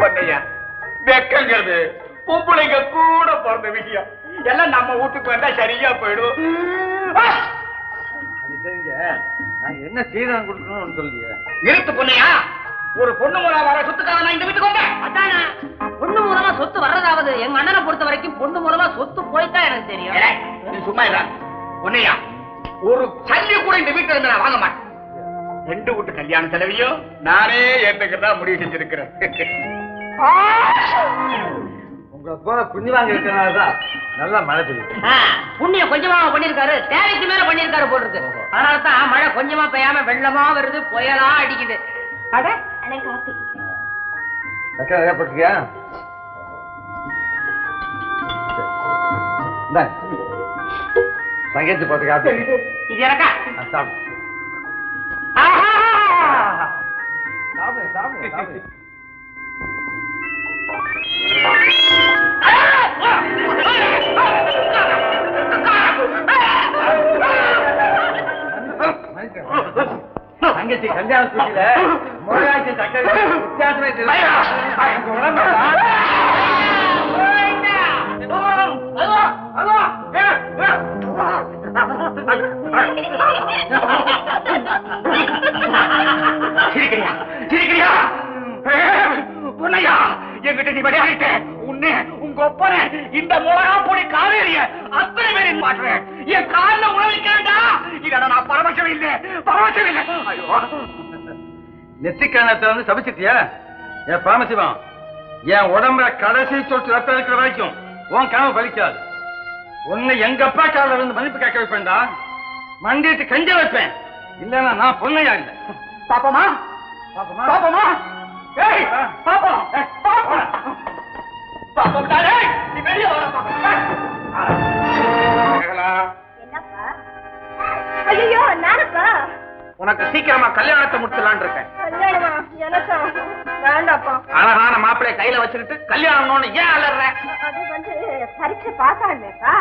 பொண்ணையா வெக்கங்கிறது பொம்பளைங்க கூட பிறந்த விஷயம். எல்லாம் நம்ம வீட்டுக்கு வந்தா சரியா போயிடும். சரிங்க, நாங்க என்ன சீதனம் கொடுக்கணும்னு சொல்லிய நிறுத்து பொண்ணையா. ஒரு பொண்ணு மூலமா வர சொத்துக்காக நான் இந்த வீட்டுக்கு வந்தேன். அதானே பொண்ணு மூலமா சொத்து வர்றதாவது எங்க அண்ணனை பொறுத்த வரைக்கும் பொண்ணு மூலமா சொத்து போய்தான் எனக்கு தெரியும். நீ சும்மா இல்ல பொண்ணையா, ஒரு சல்லி கூட இந்த வீட்டுல இருந்து நான் வாங்க மாட்டேன். 2 வீட்டு கல்யாண செலவையும் நானே ஏத்துக்கிறதா முடிவு செஞ்சிருக்கிறேன். உங்களை போல புண்ணியவாங்க இருக்கிறனாலதான் நல்லா மழை பெய்யுது. புண்ணியம் கொஞ்சமா பண்ணிருக்காரு, தேவைக்கு மேல பண்ணிருக்காரு போல் இருக்கு. அதனாலதான் மழை கொஞ்சமா பெய்யாம வெள்ளமா வருது, புயலா அடிக்குது. அட காப்பி அக்கா ஏற்பட்டுக்கியா? தங்கச்சி போட்டு காப்பி இது எனக்கா? சாப்பிடு சாப்பிடு சாப்பிடு. தங்கச்சி கல்யாண சூழ்நில மொழியாட்சி சக்கரை வித்தியாசமே என்கிட்ட நீ விளையாடிட்ட உன்னை உங்க ஒப்பனை இந்த மிளகா பொடி காவேரிய அத்தனை பேரின் மாற்றுறேன். என் காலில் உணவிக்கிறேன்டா. இதோட நான் பரவசம் இல்லை. ஐயோ, நெத்திக்கானத்தை வந்து சபிச்சிட்டியா? என் பாமசிவம், என் உடம்புல கடைசி சொட்டு ரத்தம் இருக்கிற வரைக்கும் உன் கனவு பலிக்காது. உன்னை எங்க அப்பா காலில் வந்து மன்னிப்பு கேட்க வைப்பேன்டா. மண்டிட்டு கஞ்ச வைப்பேன். இல்லன்னா நான் பொண்ணையா இல்லை. பாப்பமா பாப்பமா பாப்பமா ஏய் பாப்பா பாப்பா பாப்பம் தானே நீ வெளிய வர பாப்பா. என்னப்பா? ஐயோ நானப்பா. உனக்கு சீக்கிரமா கல்யாணத்தை முடிச்சலான்னு இருக்கேன். கல்யாணமா? எனக்கா? வேண்டாப்பா. அழகான மாப்பிளைய கையில வச்சுக்கிட்டு கல்யாணம்னு ஏன் அலற? அது வந்து பரீட்சை பாஸ் ஆனேப்பா.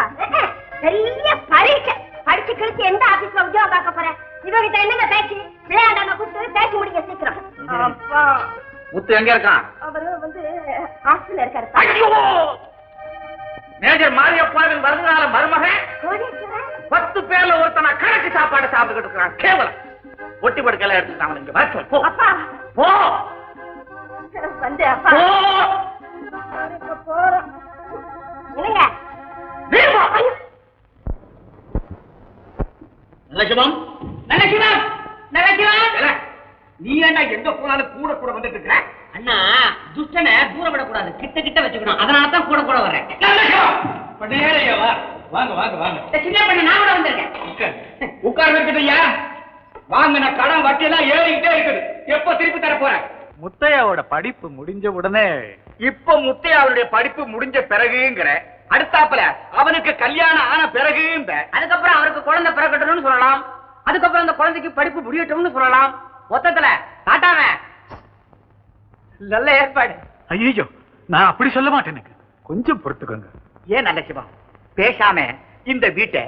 பெரிய பரீட்சை படிச்சு கிழிச்சு எந்த ஆபீஸ்ல உத்தியோகம் பார்க்க போறேன்? இவகிட்ட என்னங்க பேச்சு? விளையாடாம கூப்பிட்டு பேசி முடிக்க சீக்கிரம். அப்பா முத்து எங்க இருக்கான்? அவரு வந்து ஹாஸ்டல்ல இருக்காரு. ஐயோ, மேஜர் மாரியப்பாவின் வருங்கால மருமகன் 10 பேர்ல ஒருத்தனா கணக்கு சாப்பாடு சாப்பிட்டுக்கிட்டு இருக்கான். கேவலம். ஒட்டி படுக்கையில எடுத்துட்டாங்க. இங்க வர சொல். போ அப்பா போ வந்து அப்பா போ. இப்ப போறோம். என்னங்க நீ போ. நல்லசிவம் நல்லசிவம் நல்லசிவம், நீ ஏண்டா எங்க போனாலும் கூட கூட வந்துட்டு இருக்க? அண்ணா துஷ்டனை தூரம் விடக்கூடாது, கிட்ட கிட்ட வச்சுக்கணும். அதனாலதான் கூட கூட வர்றேன். வாங்க வாங்க வாங்க. சின்ன பண்ண நான் கூட வந்திருக்கேன். உட்கார்ந்து இருக்கட்டையா. வாங்கின கடன் வட்டி எல்லாம் ஏறிக்கிட்டே இருக்குது. எப்ப திருப்பி தர போற? முத்தையாவோட படிப்பு முடிஞ்ச உடனே. இப்ப முத்தையாவுடைய படிப்பு முடிஞ்ச பிறகுங்கிற, அடுத்தாப்புல அவனுக்கு கல்யாணம் ஆன பிறகுங்க, அதுக்கப்புறம் அவருக்கு குழந்தை பிறக்கட்டும்னு சொல்லலாம். அதுக்கப்புறம் அந்த குழந்தைக்கு படிப்பு முடியட்டும்னு சொல்லலாம். மொத்தத்துல காட்டாம நல்ல ஏற்பாடு. ஐயோ, நான் அப்படி சொல்ல மாட்டேன். கொஞ்சம் பொறுத்துக்கோங்க. ஏன் நல்ல சிவம் பேசாம இந்த வீட்டை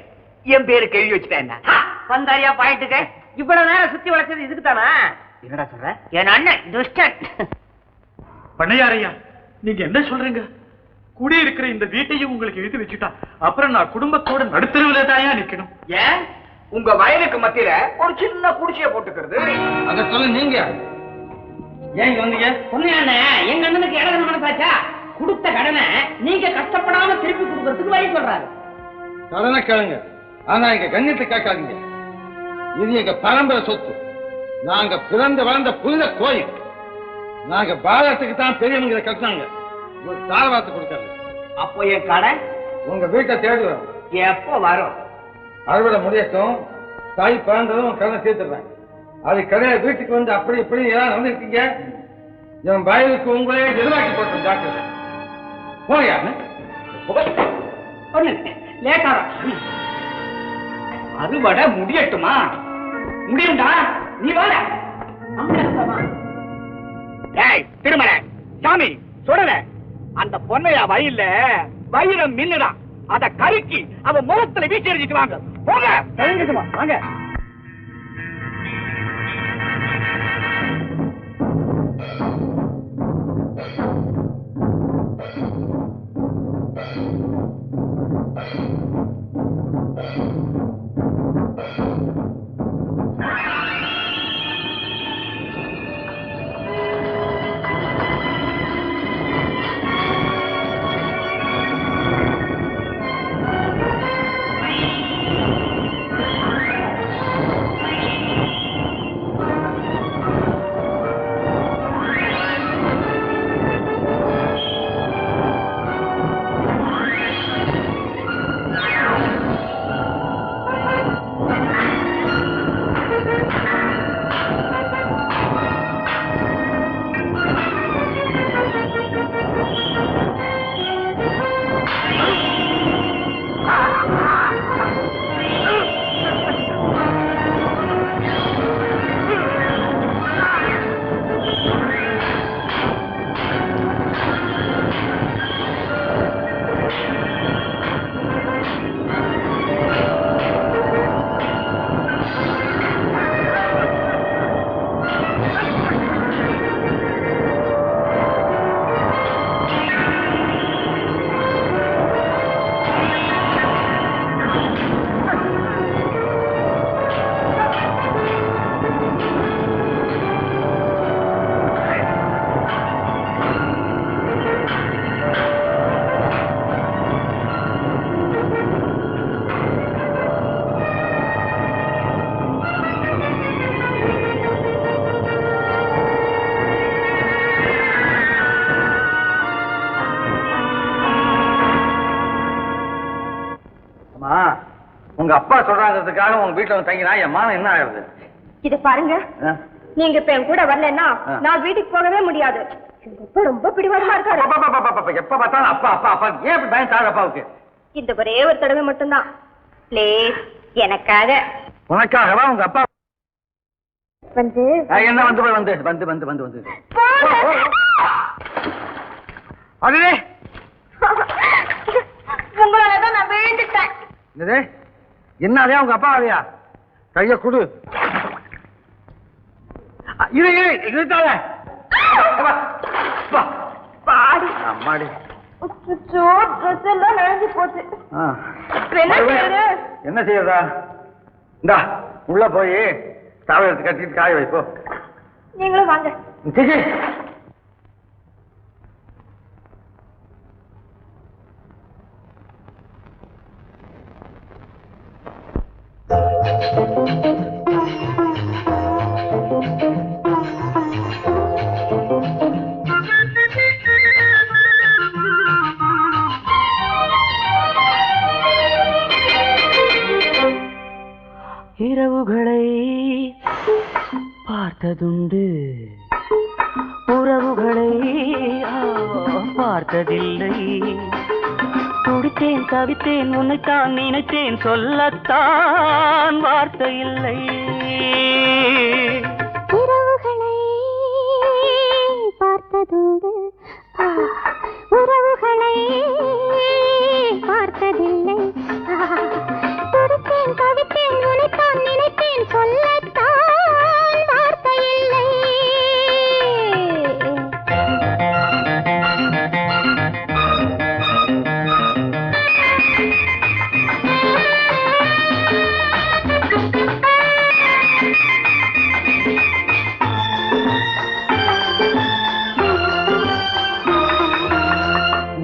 என் பேருக்கு எழுதி வச்சுட்டேன். என்ன வந்தாரியா பாயிட்டுக்கு இவ்வளவு நேரம் சுத்தி வளைச்சது இதுக்கு தானே? என்னடா சொல்ற? என் அண்ணன் துஷ்டன். பண்ணையாரையா, நீங்க என்ன சொல்றீங்க? குடியிருக்கிற இந்த வீட்டையும் உங்களுக்கு எழுதி வச்சுட்டா அப்புறம் நான் குடும்பத்தோட நடுத்தருவில தாயா நிக்கணும். ஏன் உங்க வயலுக்கு மத்தியில ஒரு சின்ன குடிசையை போட்டுக்கிறது? அத சொல்ல நீங்க ஏன் வந்தீங்க? சொன்ன எங்க அண்ணனுக்கு இழந்த மனசாச்சா? கொடுத்த கடனை நீங்க கஷ்டப்படாம திருப்பி கொடுக்கறதுக்கு வழி சொல்றாரு. கடனை கேளுங்க, ஆனா எங்க கண்ணியத்தை கேட்காதீங்க. இது எங்க பரம்பரை சொத்து. நாங்க பிறந்த வளர்ந்த புனித கோயில். நாங்க பாரதத்துக்கு தான் பெரியவங்க கட்டினாங்க. ஒரு தாரவாத்து கொடுக்காது. அப்போ என் கடை உங்க வீட்டை தேடுவோம். எப்ப வரும்? அறுவடை முடியட்டும், தாய் பிறந்ததும் கடனை சேர்த்துடுறேன். அது கடையில வீட்டுக்கு வந்து அப்படி இப்படி ஏதாவது நடந்துருக்கீங்க, என் வயலுக்கு உங்களே எதிராக்கி போட்டோம். ஜாக்கிரதை போயா. அறுவடை முடியட்டுமா? முடியும்டா, நீ வாட. திருமலை சாமி சொல்லுற, அந்த பொன்னையா வயல்ல வைரம் மின்னுதான். அத கருக்கி அவ முகத்துல வீச்சு எரிஞ்சிட்டு வாங்க. போங்க வாங்க. உங்க அப்பா சொல்றாங்கிறதுக்காக உங்க வீட்டுல வந்து தங்கினா என் மானம் என்ன ஆகுது? இது பாருங்க, நீங்க இப்ப என் கூட வரலன்னா நான் வீட்டுக்கு போகவே முடியாது. ரொம்ப பிடிவாதமா இருக்காரு. எப்ப பார்த்தாலும் அப்பா அப்பா அப்பா. ஏன் இப்படி பயம் தாழ அப்பாவுக்கு? இந்த ஒரே ஒரு தடவை மட்டும்தான் பிளீஸ், எனக்காக. உனக்காகவா உங்க அப்பா வந்து என்ன வந்து வந்து வந்து வந்து வந்து வந்து அதுவே உங்களாலதான் நான் விழுந்துட்டேன். என்னதே உங்க அப்பா அதையா? கைய குடு. இரு இரு இருக்காத. பாடி அம்மாடி ட்ரெஸ் எல்லாம் நனைஞ்சு போச்சு. என்ன செய்யறதா? இந்தா உள்ள போய் காவல் எடுத்து கட்டிட்டு காய வைப்போ. நீங்களும் வாங்க. இரவுகளை பார்த்ததுண்டு, உறவுகளை பார்த்ததில்லை. துடித்தேன் தவித்தேன் உன்னைத்தான் நினைத்தேன், சொல்லத்தான் வார்த்தை இல்லை. இரவுகளை பார்த்ததுண்டு, உறவுகளை பார்த்ததில்லை. துடித்தேன் தவித்தேன் உன்னைத்தான் நினைத்தேன், சொல்லத்தான் வார்த்தை இல்லை.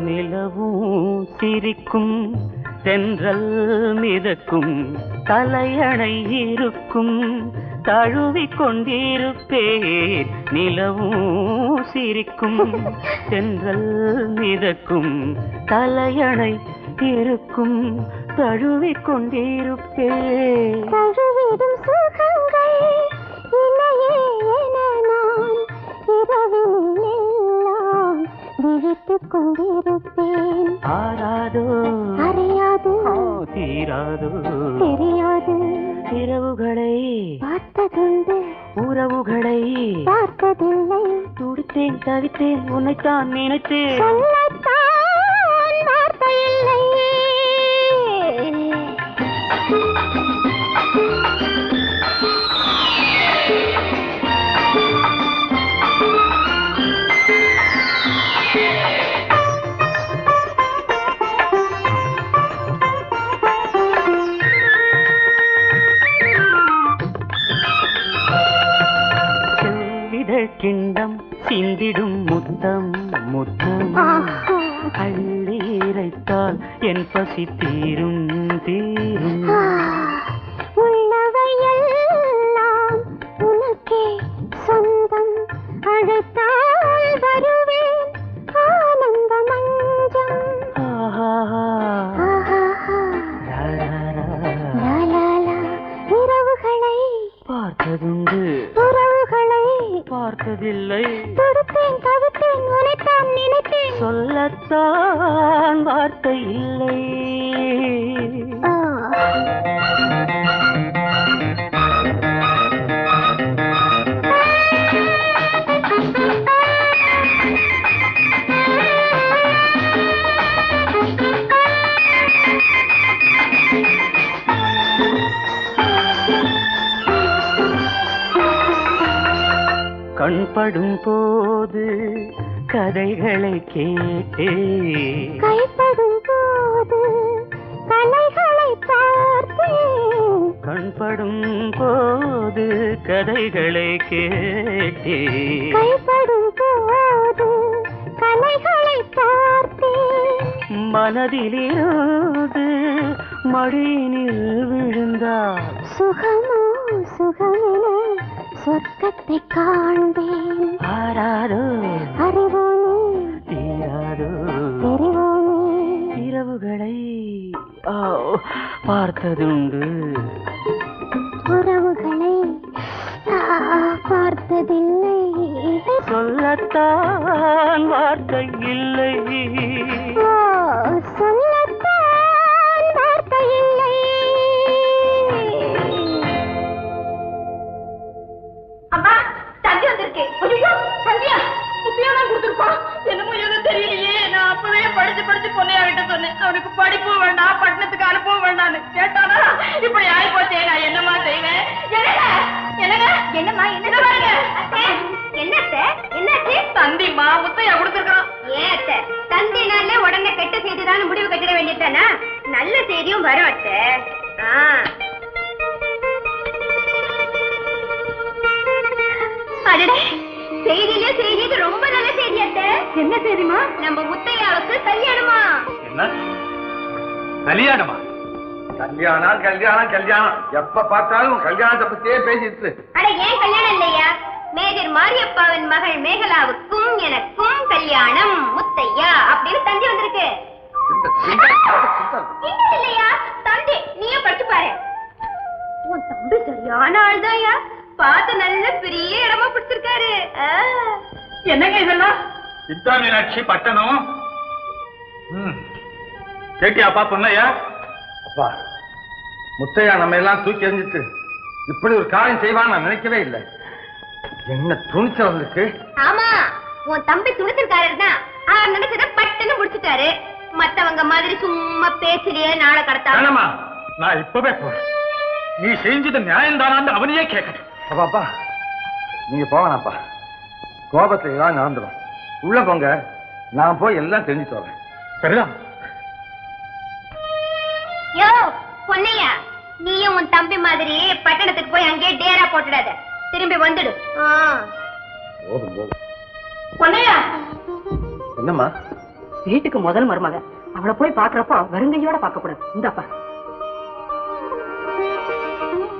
நிலவும் சிரிக்கும், தென்றல் மிதக்கும், தலையணை இருக்கும், தழுவிக் கொண்டிருப்பேன். நிலவும் சிரிக்கும், தென்றல் மிதக்கும், தலையணை இருக்கும், தழுவிக் கொண்டிருப்பேன். தழுவிடும் சுகங்கள் இல்லையே என நான் இரவில் எல்லாம் விழித்துக் கொண்டிருப்பேன். ஆராதோ அறியாது, தீராதோ தெரியாது. இரவுகளை பார்த்ததுண்டு, உறவுகளை பார்த்ததில்லை. துடித்தேன் தவித்தேன் உன்னைத்தான் நினைத்தேன், சொல்லத்தான் வார்த்தை இல்லை. கிண்டம் சிந்திடும் முத்தம் முத்தம், அள்ளி இறைத்தால் என் பசி தீரும் தீரும். உள்ளவையெல்லாம் உனக்கே சொந்தம், அழைத்தால் வருவேன் ஆனந்த மஞ்சம். இரவுகளை பார்த்ததுண்டு, உறவுகளை பார்த்ததில்லை. துடித்தேன் தவித்தேன் உனைத்தான் நினைத்தேன், சொல்லத்தான் வார்த்தை இல்லை. கண்படும் போது கதைகளை கேட்டே, கைப்படும் போது கலைகளை பார்த்தேன். கண்படும் போது கதைகளை கேட்டே, கைப்படும் போது கலைகளை பார்த்தேன். மனதிலிருந்து மடியினில் விழுந்தார், சுகமோ சுகமென சொர்க்கத்தை காண்பேன். ஆராதோ அறிவோமே தீராதோ தெரிவோமே. இரவுகளை பார்த்ததுண்டு. உறவுகளை பார்த்ததில்லை. சொல்லத்தான் வார்த்தை இல்லை. சொல்லத்தான் வார்த்தை இல்லை. அம்மா தந்தி வந்திருக்கு. சந்தியா இப்பயும் நான் கொடுத்துருப்பான். என்னமோ எதுவும் தெரியலையே. நான் அப்பவே படிச்சு பொண்ணையாகிட்ட சொன்னேன். அவனுக்கு படிப்பும் வேண்டாம், பட்டணத்துக்கு அனுப்பவும் வேண்டாம்னு கேட்டானா இப்படி ஆகி போச்சே. நான் என்னமா செய்வேன்? என்னம்மா என்ன பாருங்க. என்னாச்சு? தந்திமா முத்தையா கொடுத்துருக்கான். ஏத்த தந்தினால உடனே கெட்ட செய்திதான் முடிவு கட்டிட வேண்டியதானா? நல்ல செய்தியும் வரும் அத்தை. அடடே செய்தியிலே செய்தி ரொம்ப நல்ல செய்தி அத்தை. என்ன செய்திமா? நம்ம முத்தையாவுக்கு கல்யாணமா? என்ன கல்யாணமா? கல்யாணம் கல்யாணம் கல்யாணம் எப்ப பார்த்தாலும் கல்யாணத்தை பத்தியே பேசிட்டு. அட ஏன் கல்யாணம் இல்லையா? மேஜர் மாரியப்பாவின் மகள் மேகலாவுக்கும் எனக்கும் கல்யாணம் முத்தையா அப்படின்னு தந்தி வந்திருக்கு. இல்லையா தந்தி நீயே படிச்சு பாரு. உன் தம்பி சரியான ஆள்தாயா. பார்த்து நல்ல பெரிய இடமா பிடிச்சிருக்காரு. என்னங்க இதெல்லாம்? சித்தா மீனாட்சி பட்டணம். கேட்டியாப்பா பொண்ணையா? அப்பா முத்தையா நம்ம எல்லாம் தூக்கி எறிஞ்சிட்டு இப்படி ஒரு காரியம் செய்வான்னு நான் நினைக்கவே இல்லை. என்ன துணிச்சல் வந்துருக்கு. ஆமா உன் தம்பி துணிச்சிருக்காரு தான். அவர் நினைச்சத பட்டுன்னு முடிச்சுட்டாரு. மத்தவங்க மாதிரி சும்மா பேச்சிலேயே நாளை கடத்தாமா. நான் இப்பவே போறேன். நீ செஞ்சது நியாயம் தானான்னு அவனையே கேட்கணும். அப்பாப்பா நீங்க போவேனாப்பா. கோபத்துல ஏதாவது நடந்துடும். உள்ள போங்க, நான் போய் எல்லாம் தெரிஞ்சுட்டு வரேன். சரிதான். யோ பொன்னையா, நீயும் உன் தம்பி மாதிரி பட்டணத்துக்கு போய் அங்கேயே டேரா போட்டுடாத. திரும்பி வந்துடு. போதும் போதும். பொன்னையா என்னம்மா? வீட்டுக்கு முதல் மருமக. அவளை போய் பாக்குறப்போ வெறுங்கையோட பார்க்க கூடாது. இந்தாப்பா.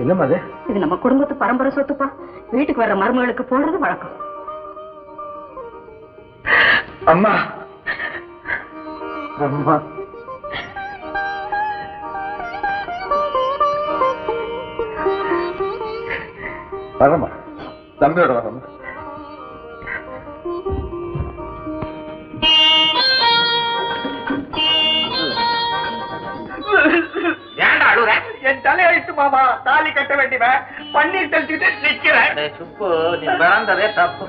என்னம்மா அது? இது நம்ம குடும்பத்து பரம்பரை சொத்துப்பா. வீட்டுக்கு வர்ற மருமகளுக்கு போடுறது வழக்கம். அம்மா அம்மா வரமா, தம்பியோட வரமா. ஏன்டா அழுற? என் தலையெழுத்து மாமா. தாலி கட்ட வேண்டியவன் பன்னீர் தெளிச்சுக்கிட்டு நிக்கிறேன். சுப்பு, நீ பிறந்ததே தப்பு.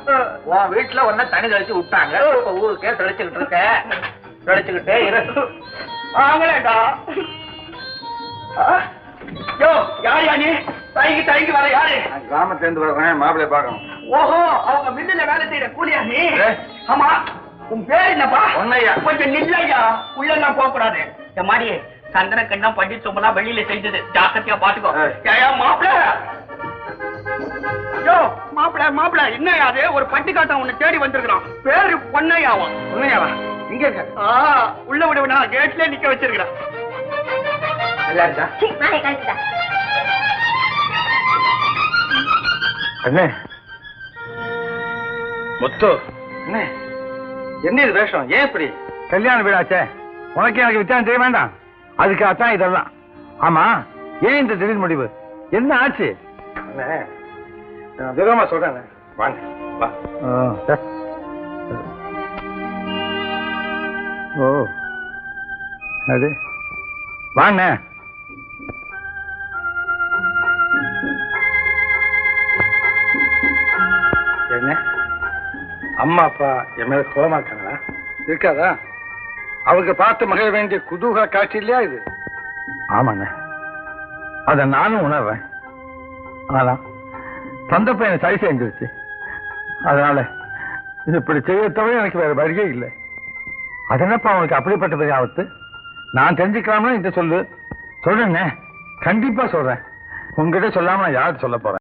உன் வீட்டுல ஒன்ன தனி தெளிச்சு விட்டாங்க. இப்ப ஊருக்கே தெளிச்சுக்கிட்டு இருக்க. தெளிச்சுக்கிட்டே இரு. ஆங்களேடா. யோ யார் யா நீ? தயங்கி வர யாரு? கிராமத்துல இருந்து வரேன், மாப்பிள்ளைய பார்க்கணும். ஓஹோ, அவங்க மில்லுல வேலை செய்யற கூலியா நீ? ஏய். ஆமா, உன் பேர் என்னப்பா? பொன்னையா. கொஞ்சம் நில்லையா, உள்ள எல்லாம் போக கூடாது. என் மாடி சந்தன கண்ணம் பண்டி சொம்பலாம் வெளியில செஞ்சது. ஜாக்கிரதையா பாத்துக்கோ. ஏயா மாப்பிள்ள? யோ மாப்பிள்ள என்ன அது? ஒரு பட்டிக்காட்டம் உன்னை தேடி வந்திருக்கிறான். பேரு பொன்னையாவா? பொன்னையாவா? இங்க இருக்க. உள்ள விடுவா, கேட்லயே நிக்க வச்சிருக்கிறான். நல்லா இருக்கா? நாளை கழிச்சுதா. அண்ணே முத்து, அண்ணே என்ன இது வேஷம்? ஏன் இப்படி? கல்யாண வீடாச்சே, உனக்கு எனக்கு வித்தியாசம் செய்ய வேண்டாம். அதுக்காகத்தான் இதெல்லாம். ஆமா, ஏன் இந்த திடீர் முடிவு? என்ன ஆச்சு? அண்ணே விதமா சொல்றேன். வாங்க வா. ஓ அது வாங்க. என்ன அம்மா அப்பா என் மேல கோபமா இருக்காங்களா? இருக்காதா? அவங்க பார்த்து மகிழ வேண்டிய குதூகல காட்சி இல்லையா இது? ஆமாண்ண, அத நானும் உணர்றேன். ஆனா சந்தர்ப்பம் எனக்கு சரி செஞ்சிருச்சு. அதனால இப்படி செய்ய தவிர எனக்கு வேற வழியே இல்லை. அதனப்பா அவனுக்கு அப்படிப்பட்ட பெரிய ஆபத்து. நான் தெரிஞ்சுக்கலாம்னா இந்த சொல்றேன்னே, கண்டிப்பா சொல்றேன். உங்ககிட்ட சொல்லாம நான் யாருக்கு சொல்ல போறேன்?